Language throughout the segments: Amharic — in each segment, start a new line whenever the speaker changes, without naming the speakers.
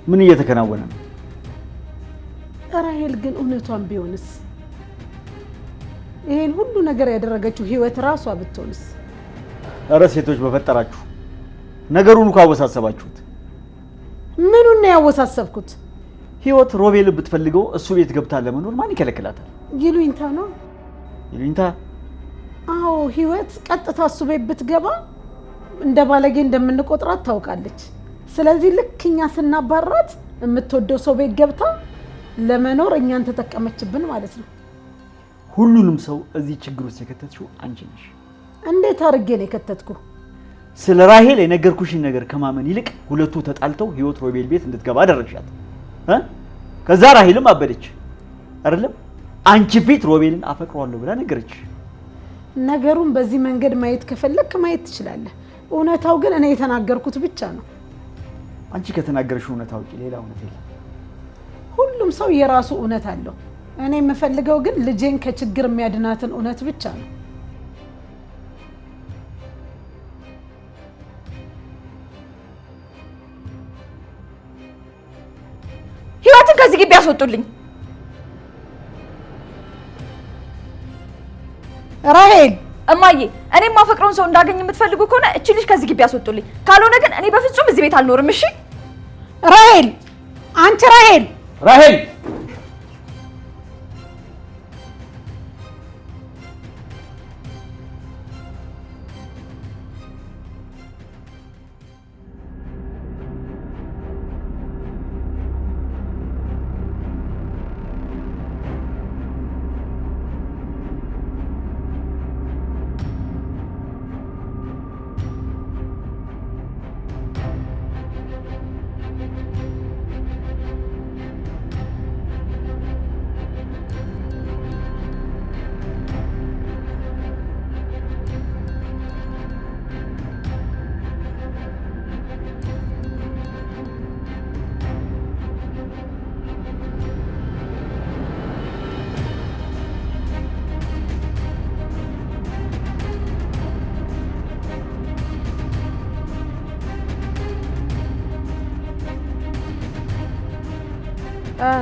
ምን እየተከናወነ ነው?
ራሄል ግን እውነቷን ቢሆንስ? ይሄን ሁሉ ነገር ያደረገችው ህይወት ራሷ ብትሆንስ?
እረ ሴቶች በፈጠራችሁ ነገሩን እኮ አወሳሰባችሁት።
ምኑን ነው ያወሳሰብኩት?
ህይወት ሮቤል ብትፈልገው እሱ ቤት ገብታ ለመኖር ማን ይከለክላታል?
ይሉኝታ ነው።
ይሉኝታ?
አዎ ህይወት ቀጥታ እሱ ቤት ብትገባ እንደ ባለጌ እንደምንቆጥራት ታውቃለች። ስለዚህ ልክኛ ስናባራት የምትወደው ሰው ቤት ገብታ ለመኖር እኛን ተጠቀመችብን ማለት ነው።
ሁሉንም ሰው እዚህ ችግር ውስጥ የከተትሽው አንቺ ነሽ።
እንዴት አድርጌ ነው የከተትኩ?
ስለ ራሄል የነገርኩሽን ነገር ከማመን ይልቅ ሁለቱ ተጣልተው ህይወት ሮቤል ቤት እንድትገባ አደረግሻት። ከዛ ራሄልም አበደች አይደለም? አንቺ ፊት ሮቤልን አፈቅረዋለሁ ብላ ነገረች።
ነገሩን በዚህ መንገድ ማየት ከፈለክ ማየት ትችላለህ። እውነታው ግን እኔ የተናገርኩት ብቻ ነው።
አንቺ ከተናገርሽ እውነታው ውጪ ሌላ እውነት የለም።
ሁሉም ሰው የራሱ እውነት አለው። እኔ የምፈልገው ግን ልጄን ከችግር የሚያድናትን እውነት ብቻ ነው።
ህይወትን ከዚህ ግቢ ያስወጡልኝ።
ራሄል!
እማዬ፣ እኔ ማፈቅረውን ሰው እንዳገኝ የምትፈልጉ ከሆነ እቺ ልጅ ከዚህ ግቢ ያስወጡልኝ። ካልሆነ ግን እኔ በፍጹም እዚህ ቤት አልኖርም። እሺ?
ራሄል! አንቺ ራሄል!
ራሄል!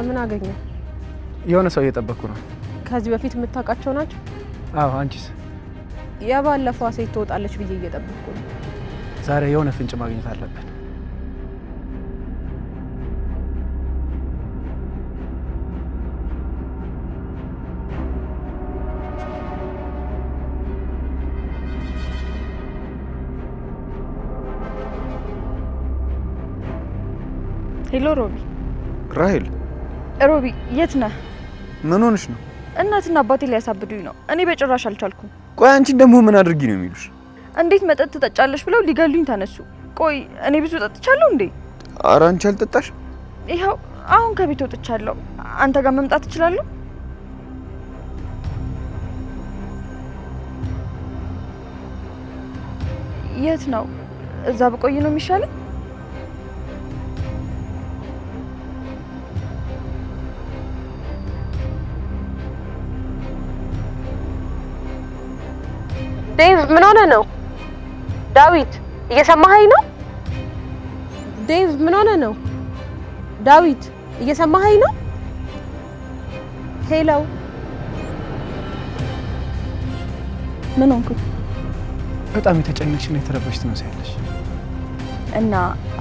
ምን አገኘ?
የሆነ ሰው እየጠበቅኩ ነው።
ከዚህ በፊት የምታውቃቸው ናቸው?
አዎ። አንቺስ?
የባለፈው ሴት ትወጣለች ብዬ እየጠበቅኩ ነው።
ዛሬ የሆነ ፍንጭ ማግኘት አለብን።
ሄሎ ሮቢ።
ራሄል።
ሮቢ የት ነህ?
ምን ሆነሽ ነው?
እናትና አባቴ ሊያሳብዱኝ ነው። እኔ በጭራሽ አልቻልኩም።
ቆይ አንቺን ደግሞ ምን አድርጊ ነው የሚሉሽ?
እንዴት መጠጥ ትጠጫለሽ ብለው ሊገሉኝ ተነሱ። ቆይ እኔ ብዙ ጠጥቻለሁ እንዴ?
ኧረ አንቺ አልጠጣሽ።
ይኸው አሁን ከቤት ወጥቻለሁ። አንተ ጋር መምጣት እችላለሁ? የት ነው? እዛ ብቆይ ነው የሚሻለው?
ዴቭ ምን ሆነ ነው? ዳዊት እየሰማኸኝ ነው? ዴቭ ምን ሆነ ነው? ዳዊት እየሰማኸኝ ነው? ሄሎ።
ምን ሆንኩ?
በጣም የተጨነቅሽና የተረበሽ ትመስያለሽ።
እና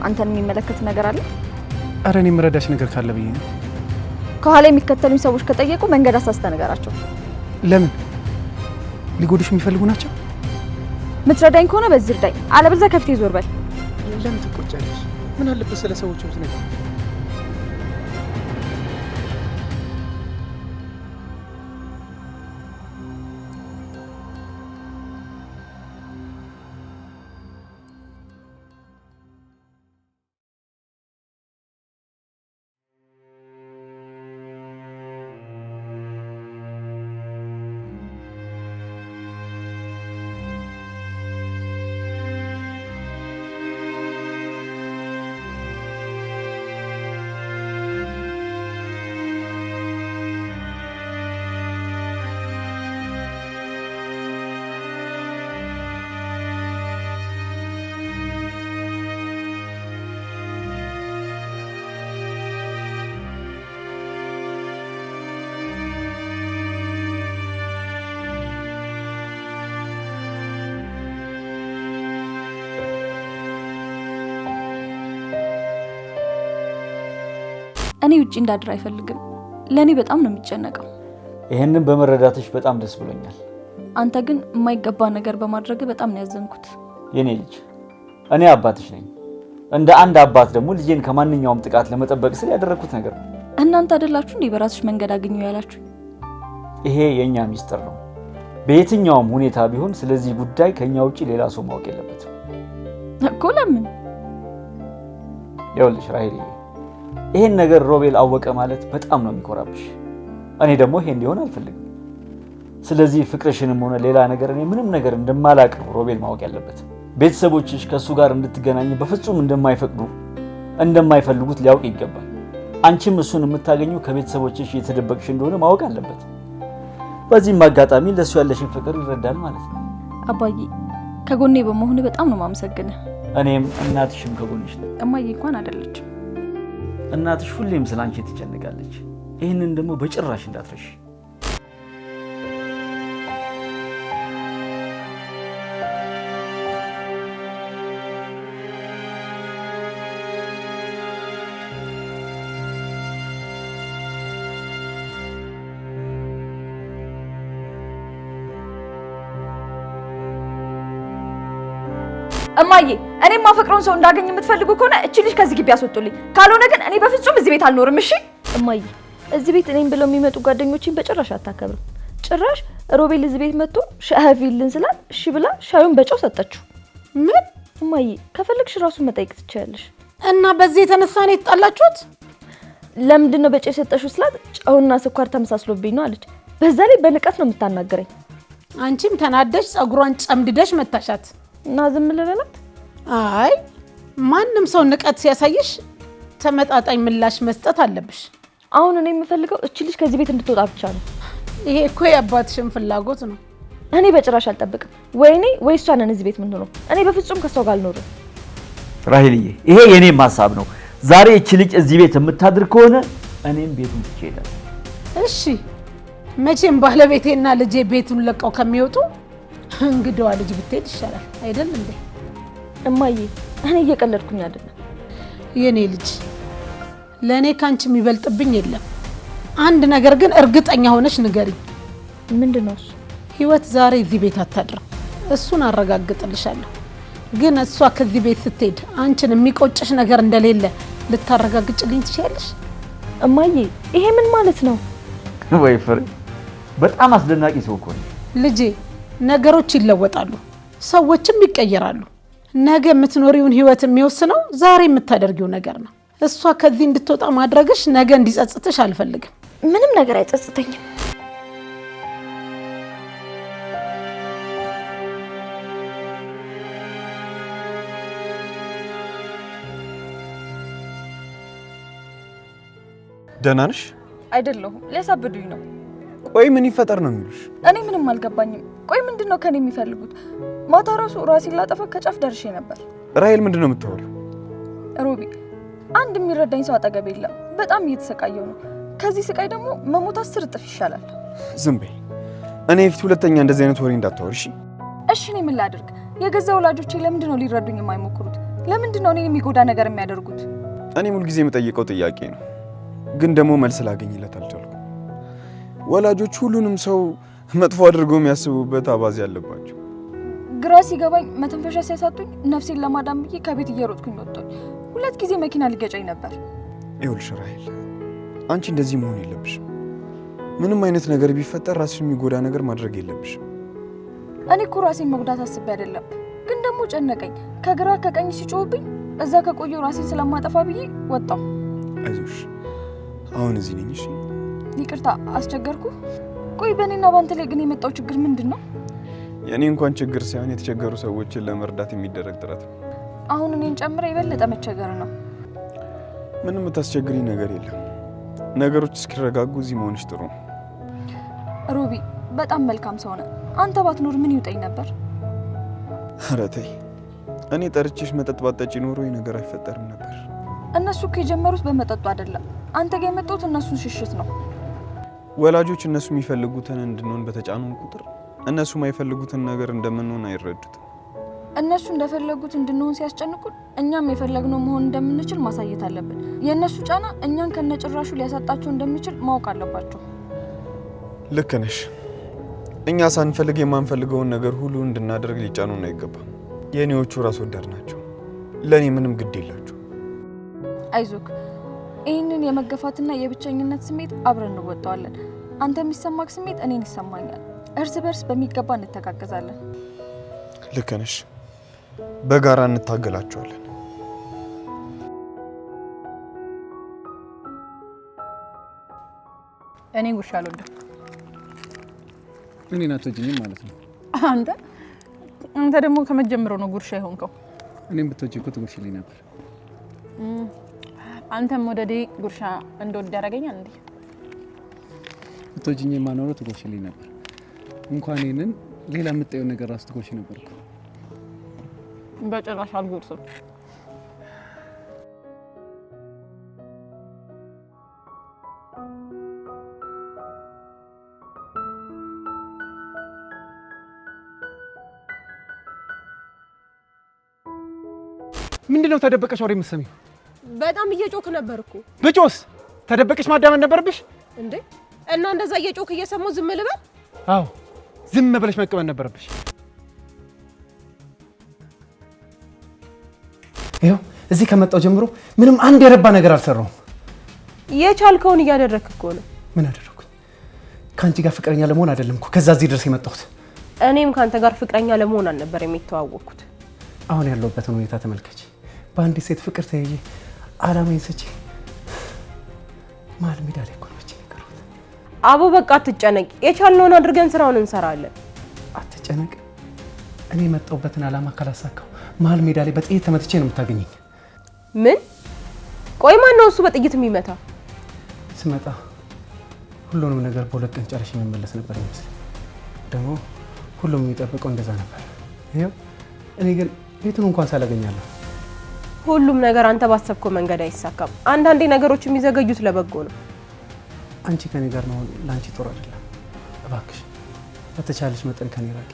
አንተን የሚመለከት ነገር አለ?
ኧረ እኔ የምረዳሽ ነገር ካለ ብዬ ነው።
ከኋላ የሚከተሉኝ ሰዎች ከጠየቁ መንገድ አሳስተህ ነገራቸው።
ለምን? ሊጎዱሽ የሚፈልጉ ናቸው?
ምትረዳኝ ከሆነ በዚህ እርዳኝ፣ አለበለዚያ ከፊቴ ዞር በል።
ለምን ትቆጫለሽ? ምን አለበት ስለ ሰዎች ነገር
እኔ ውጪ እንዳድር አይፈልግም። ለኔ በጣም ነው የሚጨነቀው።
ይሄንን በመረዳትሽ በጣም ደስ ብሎኛል።
አንተ ግን የማይገባ ነገር በማድረግ በጣም ነው ያዘንኩት።
የኔ ልጅ እኔ አባትሽ ነኝ። እንደ አንድ አባት ደግሞ ልጄን ከማንኛውም ጥቃት ለመጠበቅ ስል ያደረኩት ነገር ነው።
እናንተ አይደላችሁ እንዴ በራስሽ መንገድ አግኘው ያላችሁ?
ይሄ የኛ ሚስጥር ነው። በየትኛውም ሁኔታ ቢሆን ስለዚህ ጉዳይ ከኛ ውጪ ሌላ ሰው ማወቅ የለበትም
እኮ። ለምን?
ይኸውልሽ ራሄልዬ፣ ይሄን ነገር ሮቤል አወቀ ማለት በጣም ነው የሚኮራብሽ። እኔ ደግሞ ይሄ እንዲሆን አልፈልግም። ስለዚህ ፍቅርሽንም ሆነ ሌላ ነገር እኔ ምንም ነገር እንደማላቅ ነው ሮቤል ማወቅ ያለበት። ቤተሰቦችሽ ከሱ ጋር እንድትገናኝ በፍጹም እንደማይፈልጉት ሊያውቅ ይገባል። አንቺም እሱን የምታገኘው ከቤተሰቦችሽ የተደበቅሽ እንደሆነ ማወቅ አለበት። በዚህም አጋጣሚ ለሱ ያለሽን ፍቅር ይረዳል ማለት ነው።
አባዬ ከጎኔ በመሆን በጣም ነው ማመሰግነው።
እኔም እናትሽም ከጎንሽ ነኝ።
እማዬ እንኳን አይደለችም።
እናትሽ ሁሌም ስላንቺ ትጨነቃለች። ይህንን ደግሞ በጭራሽ እንዳትረሽ።
እማዬ እኔም ማፈቅረውን ሰው እንዳገኝ የምትፈልጉ ከሆነ እቺ ልጅ ከዚህ ግቢ ያስወጡልኝ። ካልሆነ ግን እኔ በፍጹም እዚህ ቤት አልኖርም። እሺ እማዬ፣ እዚህ ቤት እኔም ብለው የሚመጡ ጓደኞችን በጭራሽ አታከብርም። ጭራሽ ሮቤል እዚህ ቤት መጥቶ ሻይ አፍይልን ስላት እሺ ብላ ሻዩን በጨው ሰጠችው።
ምን?
እማዬ ከፈለግሽ ራሱን መጠየቅ ትችያለሽ።
እና በዚህ የተነሳ ነው የተጣላችሁት?
ለምንድን ነው በጨው የሰጠሽው ስላት ጨውና ስኳር ተመሳስሎብኝ ነው አለች። በዛ ላይ በንቀት ነው የምታናገረኝ።
አንቺም ተናደሽ ጸጉሯን ጨምድደሽ መታሻት
እና ዝም ልበላት?
አይ ማንም ሰው ንቀት ሲያሳይሽ ተመጣጣኝ ምላሽ መስጠት አለብሽ።
አሁን እኔ የምፈልገው እቺ ልጅ ከዚህ ቤት እንድትወጣ ብቻ ነው።
ይሄ እኮ የአባትሽን ፍላጎት ነው።
እኔ በጭራሽ አልጠብቅም። ወይ እኔ ወይ እሷ ነን እዚህ ቤት የምንኖረው። እኔ በፍጹም ከሷ ጋር አልኖርም።
ራሄልዬ፣ ይሄ የኔም ሀሳብ ነው። ዛሬ እቺ ልጅ እዚህ ቤት የምታድር ከሆነ እኔም ቤቱን ትቼ እሄዳለሁ።
እሺ መቼም ባለቤቴና ልጄ ቤቱን ለቀው ከሚወጡ እንግዲዋ ልጅ ብትሄድ ይሻላል አይደል እንዴ?
እማዬ እኔ እየቀለድኩኝ አይደለም።
የኔ ልጅ ለኔ ካንቺ የሚበልጥብኝ የለም። አንድ ነገር ግን እርግጠኛ ሆነሽ ንገሪኝ።
ምንድነው እሱ?
ህይወት ዛሬ እዚህ ቤት አታድርም። እሱን አረጋግጥልሻለሁ። ግን እሷ ከዚህ ቤት ስትሄድ አንቺን የሚቆጭሽ ነገር እንደሌለ ልታረጋግጭልኝ ትችያለሽ?
እማዬ ይሄ ምን ማለት ነው?
ወይ ፍሬ፣ በጣም አስደናቂ ሰው እኮ ነው
ልጄ። ነገሮች ይለወጣሉ፣ ሰዎችም ይቀየራሉ። ነገ የምትኖሪውን ህይወት የሚወስነው ዛሬ የምታደርጊው ነገር ነው። እሷ ከዚህ እንድትወጣ ማድረግሽ ነገ እንዲጸጽትሽ አልፈልግም።
ምንም ነገር አይጸጽተኝም።
ደህና ነሽ?
አይደለሁም፣ ሊያሳብዱኝ ነው።
ቆይ ምን ይፈጠር ነው የሚሉሽ?
እኔ ምንም አልገባኝም። ቆይ ምንድነው ከኔ የሚፈልጉት? ማታ ራሱ ራሴን ላጠፋ ከጫፍ ደርሼ ነበር።
ራሄል ምንድነው የምታወሪው?
ሮቢ፣ አንድ የሚረዳኝ ሰው አጠገብ የለም። በጣም እየተሰቃየው ነው። ከዚህ ስቃይ ደግሞ መሞት 10 እጥፍ ይሻላል።
ዝም በይ። እኔ ፊት ሁለተኛ እንደዚህ አይነት ወሬ እንዳታወሪ እሺ?
እሺ እኔ ምን ላድርግ? የገዛ ወላጆቼ ለምንድነው ሊረዱኝ የማይሞክሩት? ለምንድነው እኔ የሚጎዳ ነገር የሚያደርጉት?
እኔ ሙሉ ጊዜ የምጠይቀው ጥያቄ ነው፣ ግን ደግሞ መልስ ላገኝለት አልቻልኩም። ወላጆች ሁሉንም ሰው መጥፎ አድርገው የሚያስቡበት አባዜ ያለባቸው።
ግራ ሲገባኝ መተንፈሻ ሲያሳጡኝ ነፍሴን ለማዳን ብዬ ከቤት እየሮጥኩኝ ወጣሁ። 2 ጊዜ መኪና ሊገጨኝ ነበር።
ይኸውልሽ ራሄል፣ አንቺ እንደዚህ መሆን የለብሽም። ምንም አይነት ነገር ቢፈጠር ራስሽ የሚጎዳ ነገር ማድረግ የለብሽም።
እኔ እኮ ራሴን መጉዳት አስቤ አይደለም፣ ግን ደግሞ ጨነቀኝ። ከግራ ከቀኝ ሲጮህብኝ እዛ ከቆየው ራሴን ስለማጠፋ ብዬ ወጣሁ።
አይዞሽ፣ አሁን እዚህ ነኝ። እሺ
ይቅርታ አስቸገርኩ። ቆይ በእኔና ባንተ ላይ ግን የመጣው ችግር ምንድን ነው?
የእኔ እንኳን ችግር ሳይሆን የተቸገሩ ሰዎችን ለመርዳት የሚደረግ ጥረት ነው።
አሁን እኔን ጨምረ የበለጠ መቸገር ነው።
ምንም የምታስቸግሪኝ ነገር የለም። ነገሮች እስኪረጋጉ እዚህ መሆንሽ ጥሩ ነው።
ሮቢ በጣም መልካም ሰው ነህ። አንተ ባትኖር ምን ይውጠኝ ነበር?
ኧረ ተይ። እኔ ጠርቼሽ መጠጥ ባጠጪ ኖሮ ይህ ነገር አይፈጠርም ነበር።
እነሱ እኮ የጀመሩት በመጠጡ አይደለም። አንተ ጋር የመጣሁት እነሱን ሽሽት ነው።
ወላጆች እነሱ የሚፈልጉትን እንድንሆን በተጫኑን ቁጥር እነሱ የማይፈልጉትን ነገር እንደምንሆን አይረዱትም።
እነሱ እንደፈለጉት እንድንሆን ሲያስጨንቁን እኛም የፈለግነው መሆን እንደምንችል ማሳየት አለብን። የእነሱ ጫና እኛን ከነጭራሹ ሊያሳጣቸው እንደሚችል ማወቅ አለባቸው።
ልክ ነሽ። እኛ ሳንፈልግ የማንፈልገውን ነገር ሁሉ እንድናደርግ ሊጫኑን አይገባም። የኔዎቹ ራስ ወዳድ ናቸው። ለኔ ምንም ግድ የላቸው።
አይዞክ፣ ይህንን የመገፋትና የብቸኝነት ስሜት አብረን እንወጣዋለን። አንተ የሚሰማክ ስሜት እኔን ይሰማኛል። እርስ በርስ በሚገባ እንተጋገዛለን።
ልክ ነሽ። በጋራ እንታገላቸዋለን።
እኔ ጉርሻ አልወድም።
እኔን አትወጂኝም ማለት ነው?
አንተ ደግሞ ከመጀመሩ ነው ጉርሻ የሆንከው።
እኔም ብትወጂ እኮ ትጎርሽልኝ ነበር።
አንተም ወደዴ ጉርሻ እንደወድ ያደርገኛል እንዴ?
ብትወጂኝ የማኖረው ትጎርሽልኝ ነበር። እንኳን ይሄንን ሌላ የምታየው ነገር ራስ ትጎርሽ ነበርኩ።
በጭራሽ አልጎርስም።
ምንድነው ተደበቀሽ ወሬ የምትሰሚው?
በጣም እየጮክ ነበርኩ።
ብጮስ ተደበቀሽ ማዳመጥ ነበረብሽ
እንዴ? እና እንደዛ እየጮክ እየሰማው ዝም ልበል?
አዎ ዝም ብለሽ መቀበል ነበረብሽ። ይኸው እዚህ ከመጣው ጀምሮ ምንም አንድ የረባ ነገር አልሰራሁም።
የቻልከውን እያደረክ እኮ ነው።
ምን አደረኩኝ? ከአንቺ ጋር ፍቅረኛ ለመሆን አይደለም እኮ ከዛ እዚህ ድረስ የመጣሁት።
እኔም ካንተ ጋር ፍቅረኛ ለመሆን አልነበር የሚተዋወቅኩት።
አሁን ያለሁበትን ሁኔታ ተመልከች። በአንዲት ሴት ፍቅር ተይዤ አላማዬን ስቼ መሀል ሜዳ ላይ እኮ ነው የቀረሁት።
አቦ በቃ አትጨነቅ። የቻልነውን አድርገን ስራውን እንሰራለን።
አትጨነቅ። እኔ የመጣሁበትን አላማ ካላሳካው መሀል ሜዳ ላይ በጥይት ተመትቼ ነው የምታገኘኝ።
ምን? ቆይ ማን ነው እሱ በጥይት የሚመታ?
ስመጣ ሁሉንም ነገር በሁለት ቀን ጨርሼ የምመለስ ነበር ይመስል። ደግሞ ሁሉም የሚጠብቀው እንደዛ ነበር። ይኸው እኔ ግን ቤቱን እንኳን ሳላገኛለሁ።
ሁሉም ነገር አንተ ባሰብከው መንገድ አይሳካም። አንዳንዴ ነገሮች የሚዘገዩት ለበጎ ነው።
አንቺ ከኔ ጋር ነው ለአንቺ ጥሩ አይደለም። እባክሽ በተቻለሽ መጠን ከኔ ራቂ።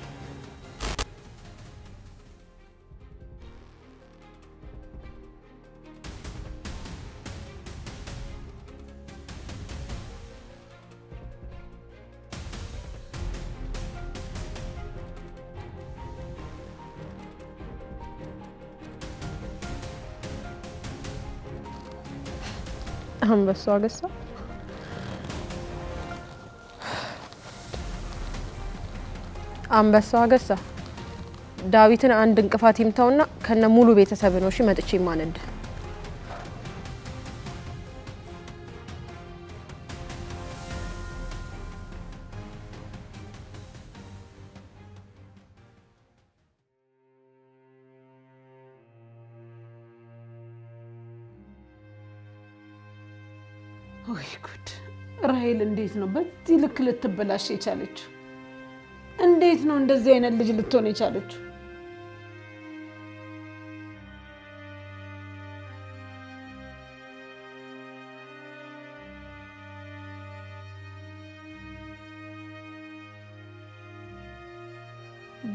አንበሳ አገሳ አንበሳ አገሳ ዳዊትን አንድ እንቅፋት ይምታውና ከነ ሙሉ ቤተሰብ ነው እሺ መጥቼ ማነድ።
ወይ ጉድ! ራሄል እንዴት ነው በዚህ ልክ ልትበላሽ የቻለችው? እንዴት ነው እንደዚህ አይነት ልጅ ልትሆን የቻለችው?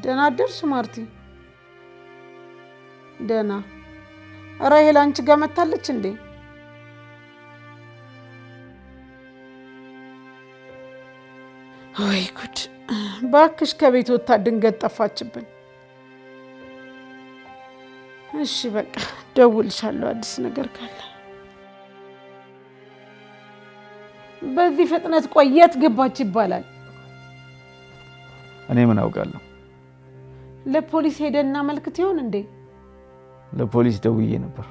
ደህና አደርሽ ማርቲ? ደህና። ራሄል አንቺ ጋር መታለች እንዴ? ወይ ጉድ! ባክሽ ከቤት ወጣ ድንገት ጠፋችብን። እሺ በቃ ደውልሻለሁ አዲስ ነገር ካለ። በዚህ ፍጥነት ቆየት ገባች ይባላል።
እኔ ምን አውቃለሁ?
ለፖሊስ ሄደና መልክት ይሆን እንዴ?
ለፖሊስ ደውዬ ነበር።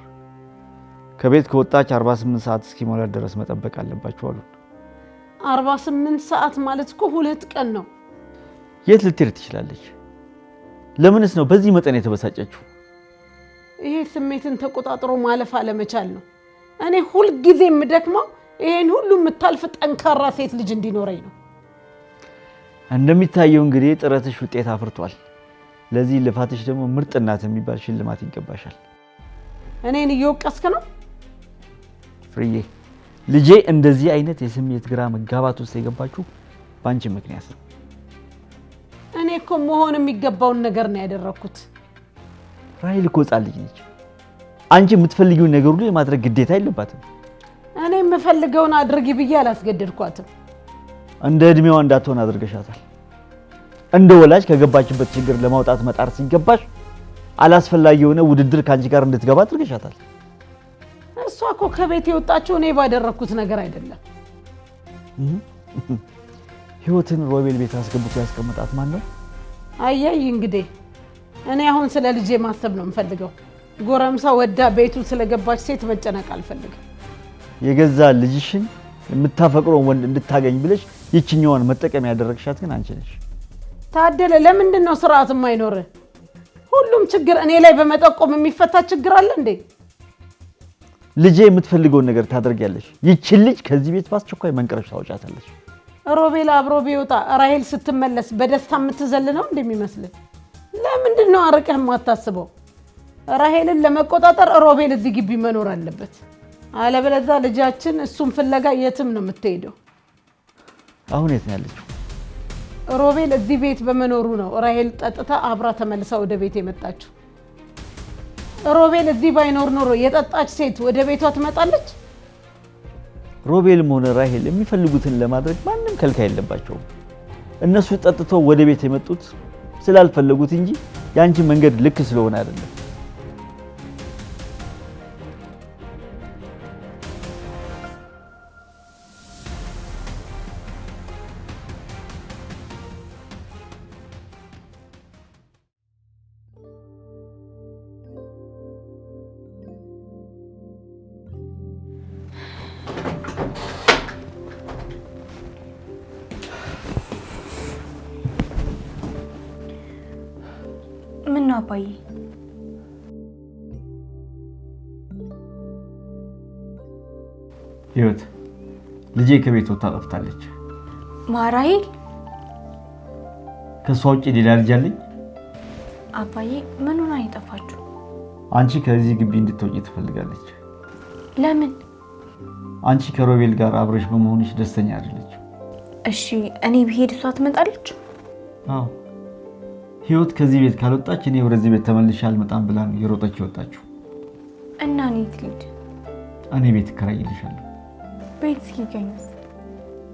ከቤት ከወጣች 48 ሰዓት እስኪሞላ ድረስ መጠበቅ አለባችሁ አሉ።
48 ሰዓት ማለት እኮ 2 ቀን ነው።
የት ልትሄድ ትችላለች? ለምንስ ነው በዚህ መጠን የተበሳጨችው?
ይሄ ስሜትን ተቆጣጥሮ ማለፍ አለመቻል ነው። እኔ ሁል ጊዜ የምደክመው ይሄን ሁሉ የምታልፍ ጠንካራ ሴት ልጅ እንዲኖረኝ ነው።
እንደሚታየው እንግዲህ ጥረትሽ ውጤት አፍርቷል። ለዚህ ልፋትሽ ደግሞ ምርጥ እናት የሚባል ሽልማት ይገባሻል።
እኔን እየወቀስክ ነው?
ፍርዬ ልጄ እንደዚህ አይነት የስሜት ግራ መጋባት ውስጥ የገባችሁ ባንቺ ምክንያት ነው።
እኔ እኮ መሆን የሚገባውን ነገር ነው ያደረኩት።
ራሄል እኮ ሕፃን ልጅ ነች። አንቺ የምትፈልጊውን ነገር ሁሉ የማድረግ ግዴታ የለባትም።
እኔ የምፈልገውን አድርጊ ብዬ አላስገደድኳትም።
እንደ እድሜዋ እንዳትሆን አድርገሻታል። እንደ ወላጅ ከገባችበት ችግር ለማውጣት መጣር ሲገባሽ አላስፈላጊ የሆነ ውድድር ካንቺ ጋር እንድትገባ አድርገሻታል።
እሷ እኮ ከቤት የወጣችው እኔ ባደረኩት ነገር አይደለም።
ህይወትን ሮቤል ቤት አስገብቶ ያስቀምጣት ማን ነው?
አያይ እንግዲህ እኔ አሁን ስለ ልጄ ማሰብ ነው የምፈልገው። ጎረምሳ ወዳ ቤቱ ስለገባች ሴት መጨነቅ አልፈልግም።
የገዛ ልጅሽን የምታፈቅረው ወንድ እንድታገኝ ብለሽ ይችኛዋን መጠቀም ያደረግሻት ግን አንቺ ነሽ።
ታደለ ለምንድን ነው ስርዓት የማይኖር? ሁሉም ችግር እኔ ላይ በመጠቆም የሚፈታ ችግር አለ እንዴ?
ልጄ የምትፈልገውን ነገር ታደርጊያለሽ። ይችን ልጅ ከዚህ ቤት በአስቸኳይ መንቀረሽ ታወጫታለሽ።
ሮቤል አብሮ ቢወጣ ራሄል ስትመለስ በደስታ የምትዘል ነው እንደሚመስል? ለምንድን ነው አርቀህ የማታስበው? ራሄልን ለመቆጣጠር ሮቤል እዚህ ግቢ መኖር አለበት። አለበለዚያ ልጃችን እሱን ፍለጋ የትም ነው የምትሄደው።
አሁን የት ነው ያለችው?
ሮቤል እዚህ ቤት በመኖሩ ነው ራሄል ጠጥታ አብራ ተመልሳ ወደ ቤት የመጣችው። ሮቤል እዚህ ባይኖር ኖሮ የጠጣች ሴት ወደ ቤቷ ትመጣለች?
ሮቤልም ሆነ ራሄል የሚፈልጉትን ለማድረግ ማንም ከልካይ የለባቸውም። እነሱ ጠጥተው ወደ ቤት የመጡት ስላልፈለጉት እንጂ ያንቺ መንገድ ልክ ስለሆነ አይደለም።
ምን ነው አባዬ?
ህይወት ልጄ ከቤት ወጣ ጠፍታለች።
ራሄል?
ከሷ ውጪ ሌላ ልጅ አለኝ?
አባዬ ምን ሆና የጠፋችው?
አንቺ ከዚህ ግቢ እንድትወጪ ትፈልጋለች።
ለምን?
አንቺ ከሮቤል ጋር አብረሽ በመሆንሽ ደስተኛ አይደለች።
እሺ እኔ ብሄድ እሷ ትመጣለች?
አዎ ህይወት ከዚህ ቤት ካልወጣች እኔ ወደዚህ ቤት ተመልሼ አልመጣም ብላ ነው የሮጠች ወጣችው።
እና እኔ ትልድ
እኔ ቤት እከራይልሻለሁ።
ቤት ሲገኝስ?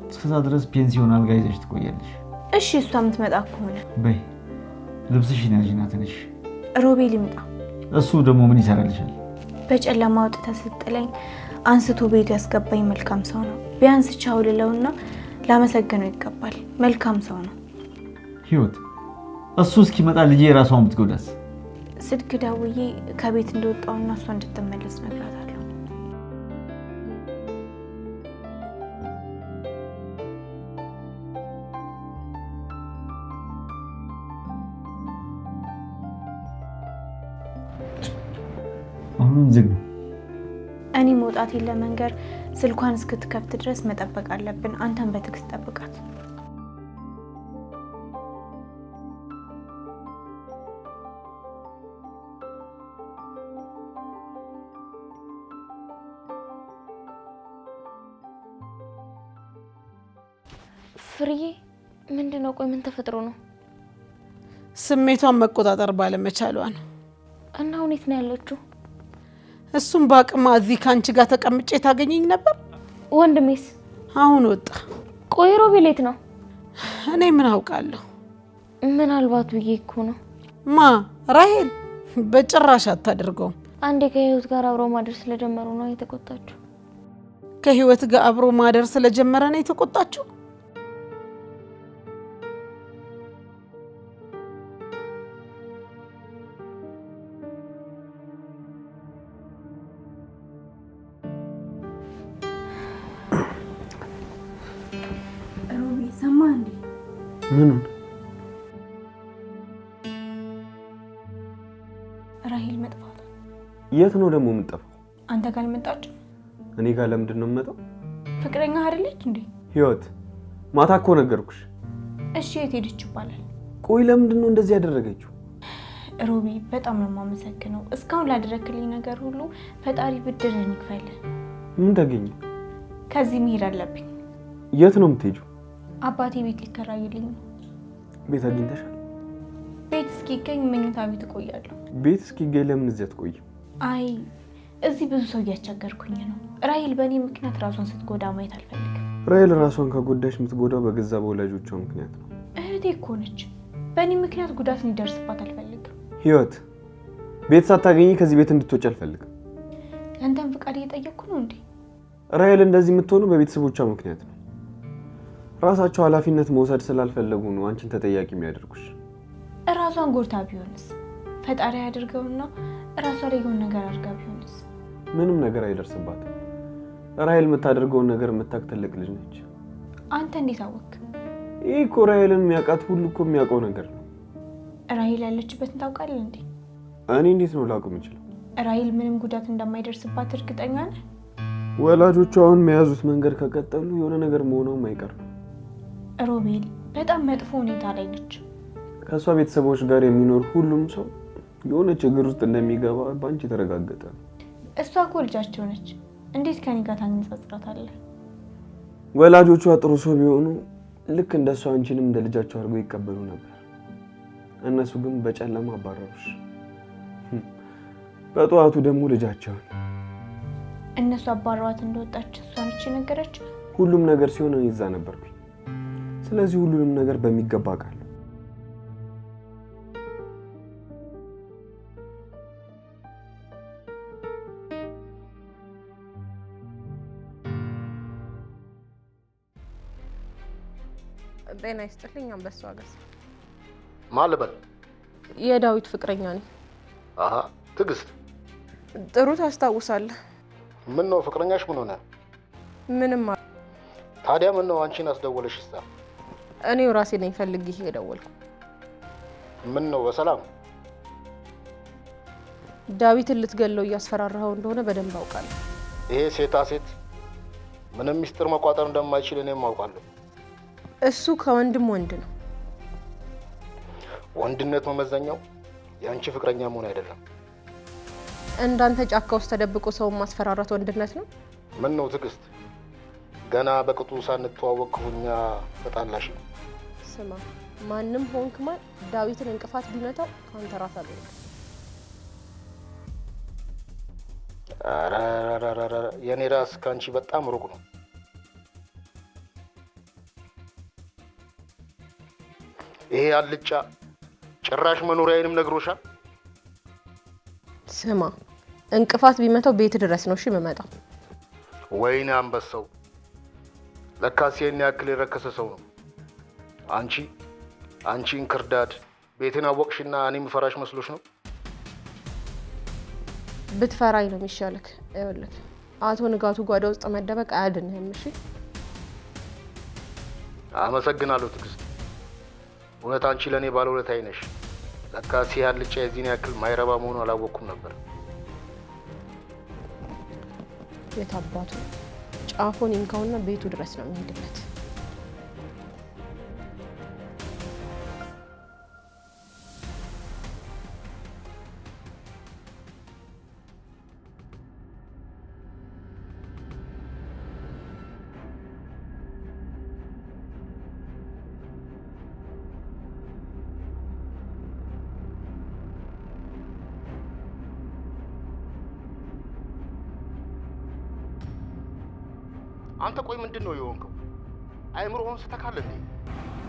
እስከዛ ድረስ ፔንሲዮን አልጋ ይዘሽ ትቆያለሽ።
እሺ እሷ የምትመጣ ከሆነ
በይ ልብስሽን ያዥና ተነሽ።
ሮቤል ይምጣ።
እሱ ደግሞ ምን ይሰራልሻል?
በጨለማ አውጥተህ ስትጥለኝ አንስቶ ቤቱ ያስገባኝ መልካም ሰው ነው። ቢያንስ ቻው ልለውና ላመሰግነው ይገባል። መልካም ሰው ነው።
ህይወት እሱ እስኪመጣ ልጄ ራሷን ብትጎዳስ?
ስልክ ደውዬ ከቤት እንደወጣውና እሷ እንድትመለስ ነግራታለሁ።
አሁንም ዝግ ነው።
እኔ መውጣቴን ለመንገር ስልኳን እስክትከፍት ድረስ መጠበቅ አለብን። አንተን በትዕግስት ጠብቃት። ፍርዬ ምንድነው? ቆይ ምን ተፈጥሮ ነው?
ስሜቷን መቆጣጠር ባለመቻሏ ነው።
እና ሁኔት ነው ያለችው?
እሱም በአቅማ እዚህ ካንቺ ጋር ተቀምጬ ታገኘኝ ነበር።
ወንድሜስ
አሁን ወጣ።
ቆይ ሮቤል የት ነው?
እኔ ምን አውቃለሁ?
ምናልባት ብዬ እኮ ነው።
ማ ራሄል በጭራሽ አታደርገውም።
አንዴ ከህይወት ጋር አብሮ ማደር ስለጀመሩ ነው የተቆጣችው።
ከህይወት ጋር አብሮ ማደር ስለጀመረ ነው የተቆጣችው?
ምኑን?
ራሄል መጥፋት።
የት ነው ደግሞ የምትጠፋው?
አንተ ጋር አልመጣችም?
እኔ ጋር ለምንድን ነው የምመጣው?
ፍቅረኛ አይደለች እንዴ?
ህይወት ማታ እኮ ነገርኩሽ።
እሺ የት ሄደች ይባላል?
ቆይ ለምንድን ነው እንደዚህ ያደረገችው?
ሮቢ በጣም ነው የማመሰግነው። እስካሁን ላደረክልኝ ነገር ሁሉ ፈጣሪ ብድርን ይክፈል።
ምን ተገኘ?
ከዚህ መሄድ አለብኝ።
የት ነው የምትሄጂው?
አባቴ ቤት ሊከራይልኝ ነው።
ቤት አግኝተሻል?
ቤት እስኪገኝ መኝታ ቤት እቆያለሁ።
ቤት እስኪገኝ ለምን እዚያ ትቆይ?
አይ እዚህ ብዙ ሰው እያስቸገርኩኝ ነው። ራሂል በእኔ ምክንያት ራሷን ስትጎዳ ማየት አልፈልግም።
ራሂል ራሷን ከጎዳሽ የምትጎዳው በገዛ በወላጆቿ ምክንያት ነው።
እህቴ እኮ ነች። በእኔ ምክንያት ጉዳት እንዲደርስባት አልፈልግም።
ህይወት ቤት ሳታገኝ ከዚህ ቤት እንድትወጪ አልፈልግም።
ያንተን ፍቃድ እየጠየቅኩ ነው እንዴ?
ራሂል እንደዚህ የምትሆነው በቤተሰቦቿ ምክንያት ነው። ራሳቸው ኃላፊነት መውሰድ ስላልፈለጉ ነው አንቺን ተጠያቂ የሚያደርጉሽ።
እራሷን ጎድታ ቢሆንስ? ፈጣሪ ያድርገውና እራሷ ላይ የሆነ ነገር አድርጋ ቢሆንስ?
ምንም ነገር አይደርስባትም። ራሂል የምታደርገውን ነገር የምታውቅ ትልቅ ልጅ ነች።
አንተ እንዴት አወቅ?
ይህ እኮ ራሂልን የሚያውቃት ሁሉ እኮ የሚያውቀው ነገር ነው።
ራሂል ያለችበትን ታውቃለህ እንዴ?
እኔ እንዴት ነው ላውቅ የምችለው?
ራሂል ምንም ጉዳት እንደማይደርስባት እርግጠኛ ነህ?
ወላጆቿ አሁን የያዙት መንገድ ከቀጠሉ የሆነ ነገር መሆኑም አይቀርም።
ሮቤል በጣም መጥፎ ሁኔታ ላይ ነች።
ከእሷ ቤተሰቦች ጋር የሚኖር ሁሉም ሰው የሆነ ችግር ውስጥ እንደሚገባ ባንቺ ተረጋገጠ።
እሷ እኮ ልጃቸው ነች። እንዴት ከኔ ጋር ታነጻጽራታለህ?
ወላጆቿ ጥሩ ሰው ቢሆኑ ልክ እንደሷ አንቺንም እንደ ልጃቸው አድርገው ይቀበሉ ነበር። እነሱ ግን በጨለማ አባረሩሽ። በጠዋቱ ደግሞ ልጃቸውን
እነሱ አባረዋት እንደወጣች እሷ ነች የነገረች።
ሁሉም ነገር ሲሆን እኔ እዛ ነበርኩኝ። ስለዚህ ሁሉንም ነገር በሚገባ አውቃለሁ።
ጤና ይስጥልኝ። አንበሳ ገስ
ማለበል
የዳዊት ፍቅረኛ ነኝ።
አሃ ትግስት፣
ጥሩ ታስታውሳለህ?
ምን ነው ፍቅረኛሽ ምን ሆነ?
ምንም።
ታዲያ ምን ነው አንቺን አስደወለሽ? እስታ
እኔው ራሴ ነኝ ፈልጌ የደወልኩ።
ምን ነው በሰላም?
ዳዊትን ልትገለው እያስፈራራኸው እንደሆነ በደንብ አውቃለሁ።
ይሄ ሴታ ሴት ምንም ሚስጥር መቋጠር እንደማይችል እኔም አውቃለሁ።
እሱ ከወንድም ወንድ ነው።
ወንድነት መመዘኛው የአንቺ ፍቅረኛ መሆን አይደለም።
እንዳንተ ጫካ ውስጥ ተደብቆ ሰውን ማስፈራራት ወንድነት ነው?
ምን ነው ትግስት፣ ገና በቅጡ ሳንተዋወቅ ክፉኛ ተጣላሽ።
ስማ፣ ማንም ሆንክ ማን ዳዊትን እንቅፋት ቢመታው ካንተ ራስ አለ።
አራራራራ የኔ ራስ ካንቺ በጣም ሩቅ ነው። ይሄ አልጫ ጭራሽ መኖሪያዬንም ነግሮሻል።
ስማ፣ እንቅፋት ቢመታው ቤት ድረስ ነው እሺ የምመጣው።
ወይኔ አንበሳው፣ ለካስ የኔ ያክል የረከሰ ሰው ነው። አንቺ እንክርዳድ፣ ቤቴን አወቅሽና እኔም ፈራሽ መስሎሽ ነው?
ብትፈራኝ ነው የሚሻልክ። ይኸውልህ አቶ ንጋቱ ጓዳ ውስጥ መደበቅ አያድንህም። እሺ
አመሰግናለሁ ትግስት። እውነት አንቺ ለኔ ባለውለታዬ ነሽ። ለካስ ይሄ አልጫ የዚህን ያክል ማይረባ መሆኑ አላወቅኩም ነበር።
የታባቱ ጫፉን ይንካውና ቤቱ ድረስ ነው የሚሄድበት።
አንተ ቆይ ምንድን ነው የሆንከው? አይምሮህን ስተካል እንዴ?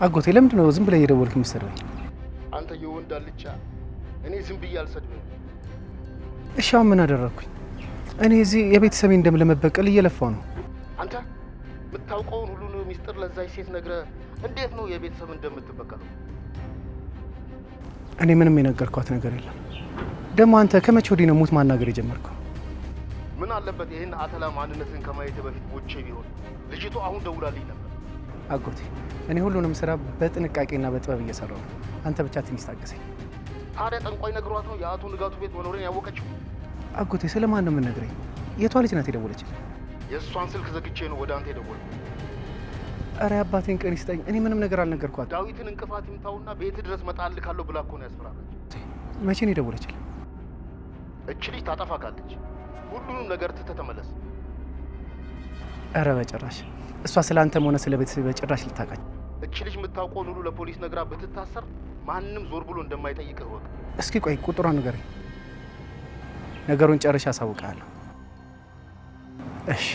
አጎቴ ለምንድን ነው ዝም ብለህ እየደወልክ የምትሰድበኝ?
አንተ የወንድ አልጫ፣ እኔ ዝም ብዬ አልሰድብም።
እሺ አሁን ምን አደረግኩኝ? እኔ እዚህ የቤተሰቤን ደም ለመበቀል እየለፋው ነው።
አንተ የምታውቀውን ሁሉ ሚስጥር ለዛች ሴት ነግረህ እንዴት ነው የቤተሰብ እንደምትበቀለው?
እኔ ምንም የነገርኳት ነገር የለም። ደግሞ አንተ ከመቼ ወዲህ ነው ሙት ማናገር የጀመርከው?
ምን አለበት ይህን አተላ ማንነትን ከማየት በፊት ቦቼ ቢሆን። ልጅቱ አሁን ደውላልኝ ነበር።
አጎቴ እኔ ሁሉንም ስራ በጥንቃቄና በጥበብ እየሰራው ነው። አንተ ብቻ ትንሽ ታገሰኝ።
ታዲያ ጠንቋይ ነግሯት ነው የአቶ ንጋቱ ቤት መኖሬን ያወቀችው?
አጎቴ ስለማን ነው የምንነግረኝ? የቷ ልጅ ናት የደወለችው?
የእሷን ስልክ ዘግቼ ነው ወደ አንተ የደወልኩት።
ኧረ አባቴን ቀን ይስጠኝ። እኔ ምንም ነገር አልነገርኳት።
ዳዊትን እንቅፋት ይምታውና ቤት ድረስ መጣልካለሁ ብላ እኮ ነው ያስፈራራች።
መቼ ነው የደወለችልኝ?
እች ልጅ ታጠፋካለች። ሁሉንም ነገር ትተህ ተመለስ።
ኧረ በጭራሽ። እሷ ስለ አንተም ሆነ ስለ ቤተሰብ በጭራሽ ልታውቃኝ።
እች ልጅ የምታውቀውን ሁሉ ለፖሊስ ነግራ ብትታሰር ማንንም ዞር ብሎ እንደማይጠይቅህ ወቅ።
እስኪ ቆይ ቁጥሯን ንገረኝ። ነገሩን ጨርሼ አሳውቅሃለሁ። እሺ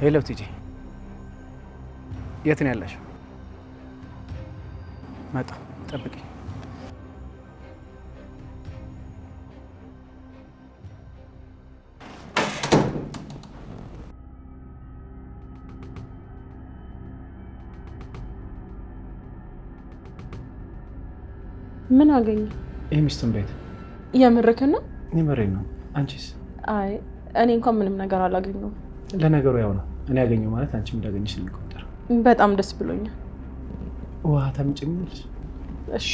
ሄሎ ቲጂ፣ የት ነው ያለሽው? መጣሁ፣ ጠብቂኝ።
ምን አገኘ?
ይህ ሚስቱን ቤት
የምርክና?
የምሬን ነው። አንቺስ?
አይ እኔ እንኳን ምንም ነገር አላገኘሁም።
ለነገሩ ያው ነው። እኔ ያገኘው ማለት አንቺም እንዳገኘሽ ልንቆጠር።
በጣም ደስ ብሎኛል።
ውሃ ታምጪኛለሽ?
እሺ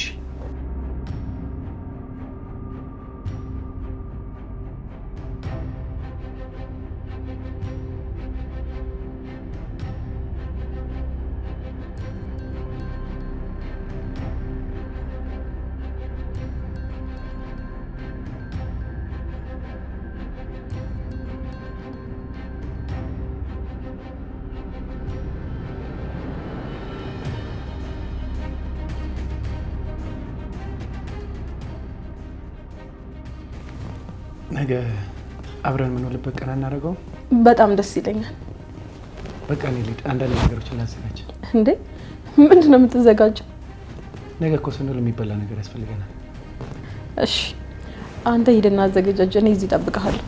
ነገ አብረን የምንውልበት ቀን እናደርገው።
በጣም ደስ ይለኛል።
በቃ እኔ ልሂድ፣ አንዳንድ ነገሮችን ላዘጋጅ።
እንዴ ምንድን ነው የምትዘጋጀው?
ነገ እኮ ስንውል የሚበላ ነገር ያስፈልገናል።
እሺ አንተ ሂድና አዘገጃጀ፣ እኔ እዚህ እጠብቅሃለሁ።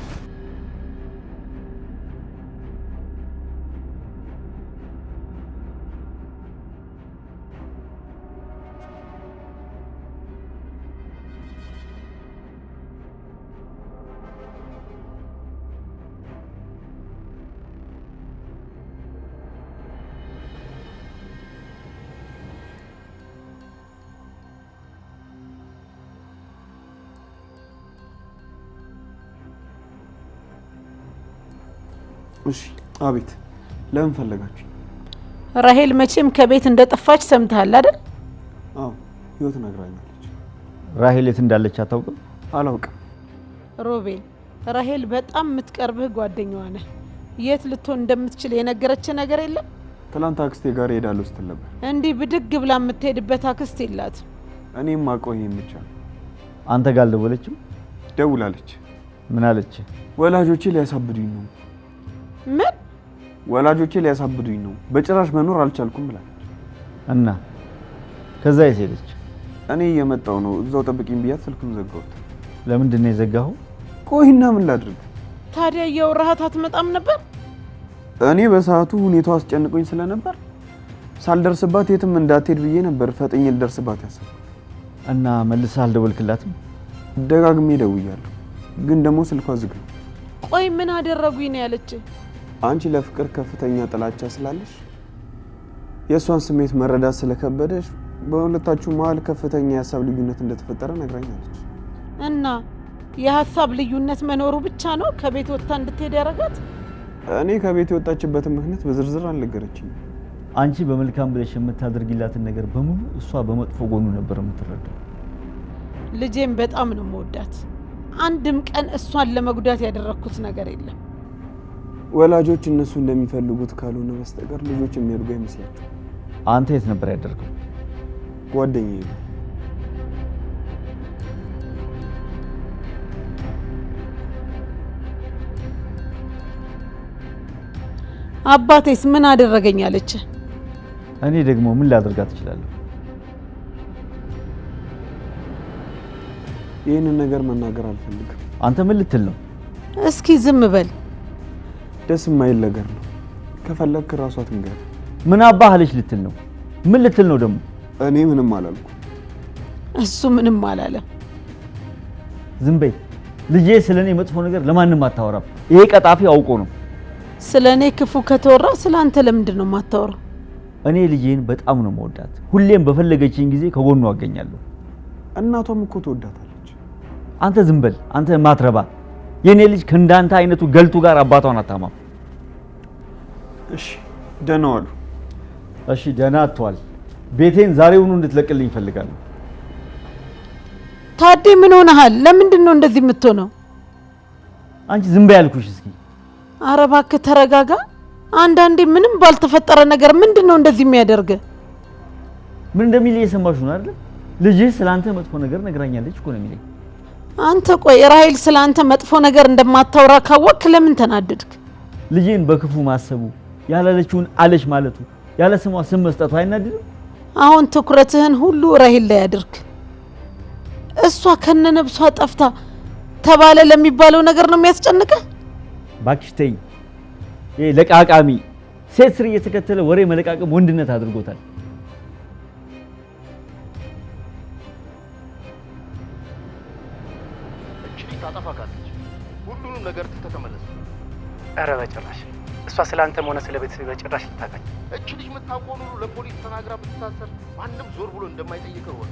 እሺ አቤት። ለምን ፈለጋችሁ?
ራሄል መቼም ከቤት እንደጠፋች ሰምተሃል አይደል?
አዎ ህይወት ነግራኛለች።
ራሄል የት እንዳለች አታውቅም?
አላውቅም።
ሮቤል፣ ራሄል በጣም የምትቀርብህ ጓደኛዋ ነህ። የት ልትሆን እንደምትችል የነገረች ነገር የለም?
ትላንት አክስቴ ጋር ሄዳለሁ ስትል ነበር።
እንዲህ ብድግ ብላ የምትሄድበት አክስት የላት።
እኔም ማውቀው ይሄን ብቻ ነው።
አንተ ጋር አልደወለችም?
ደውላለች።
ምን አለች?
ወላጆቼ ሊያሳብዱኝ ነው።
ምን?
ወላጆቼ ሊያሳብዱኝ ነው፣ በጭራሽ መኖር አልቻልኩም ብላለች።
እና ከዛ የት ሄደች?
እኔ እየመጣሁ ነው፣ እዛው ጠብቂኝ ብያት ስልኩን ዘጋሁት።
ለምንድን ነው የዘጋኸው?
ቆይና ምን ላድርግ?
ታዲያ እያወራሃት አትመጣም ነበር?
እኔ በሰዓቱ ሁኔታው አስጨንቆኝ ስለነበር ሳልደርስባት የትም እንዳትሄድ ብዬ ነበር ፈጥኜ ልደርስባት ያሰብኩት።
እና መልሰህ አልደወልክላትም?
ደጋግሜ ደውያለሁ፣ ግን ደግሞ ስልኳ ዝግ ነው።
ቆይ ምን አደረጉኝ ነው ያለች?
አንቺ ለፍቅር ከፍተኛ ጥላቻ ስላለሽ የእሷን ስሜት መረዳት ስለከበደሽ በሁለታችሁ መሀል ከፍተኛ የሀሳብ ልዩነት እንደተፈጠረ ነግራኛለች።
እና የሀሳብ ልዩነት መኖሩ ብቻ ነው ከቤት ወጥታ እንድትሄድ ያደረጋት?
እኔ ከቤት የወጣችበትን ምክንያት በዝርዝር አልነገረችኝም።
አንቺ በመልካም ብለሽ የምታደርጊላትን ነገር በሙሉ እሷ በመጥፎ ጎኑ ነበር የምትረዳው።
ልጄም በጣም ነው የምወዳት። አንድም ቀን እሷን ለመጉዳት ያደረኩት ነገር የለም።
ወላጆች እነሱ እንደሚፈልጉት ካልሆነ በስተቀር ልጆች የሚያድጉ አይመስላቸው።
አንተ የት ነበር ያደረገው?
ጓደኛዬ ነው።
አባቴስ ምን አደረገኝ አለች?
እኔ ደግሞ ምን ላደርጋት እችላለሁ?
ይህንን ነገር መናገር አልፈልግም።
አንተ ምን ልትል ነው?
እስኪ ዝም በል።
ደስ የማይል ነገር ነው። ከፈለግክ ራሷ ትንገር።
ምን አባህ አለች ልትል ነው? ምን ልትል ነው ደግሞ?
እኔ ምንም አላልኩ።
እሱ ምንም አላለም።
ዝም በይ። ልጄ ስለኔ መጥፎ ነገር ለማንም አታወራም። ይሄ ቀጣፊ አውቆ ነው።
ስለኔ ክፉ ከተወራ ስላንተ ለምንድን ነው የማታወራው?
እኔ ልጄን በጣም ነው መወዳት። ሁሌም በፈለገችኝ ጊዜ ከጎኗ አገኛለሁ።
እናቷም እኮ ትወዳታለች።
አንተ ዝም በል። አንተ ማትረባ። የኔ ልጅ ከእንዳንተ አይነቱ ገልቱ ጋር አባቷን አታማም።
እሺ ደህና ዋሉ።
እሺ ደህና አትዋል። ቤቴን ዛሬውኑ እንድትለቅልኝ እፈልጋለሁ።
ታዴ ምን ሆነሃል? ለምንድን ነው እንደዚህ የምትሆነው?
አንቺ ዝም በይ ያልኩሽ። እስኪ
ኧረ እባክህ ተረጋጋ። አንዳንዴ ምንም ባልተፈጠረ ነገር ምንድን ነው እንደዚህ የሚያደርግ?
ምን እንደሚል እየሰማሽ ነው አይደል? ልጅህ ስላንተ መጥፎ ነገር ነግራኛለች እኮ ነው የሚለኝ።
አንተ ቆይ ራሄል ስላንተ መጥፎ ነገር እንደማታወራ ካወቅክ ለምን ተናደድክ?
ልጄን በክፉ ማሰቡ፣ ያላለችውን አለች ማለቱ፣ ያለ ስሟ ስም መስጠቱ አይናድድም?
አሁን ትኩረትህን ሁሉ ራሄል ላይ አድርግ። እሷ ከነነብሷ ጠፍታ ተባለ ለሚባለው ነገር ነው የሚያስጨንቀህ?
እባክሽ ተይ። ይሄ ለቃቃሚ ሴት ስር እየተከተለ ወሬ መለቃቀም ወንድነት አድርጎታል።
እቺ ልጅ ታጠፋካለች። ሁሉንም ነገር ትተህ ተመለስ።
ኧረ በጭራሽ እሷ ስላንተም ሆነ ስለ ቤተሰብ በጭራሽ ልታውቃኝ።
እቺ ልጅ የምታውቀውን ሁሉ ለፖሊስ ተናግራ ብትታሰር ማንም ዞር ብሎ እንደማይጠይቅህ ወቅ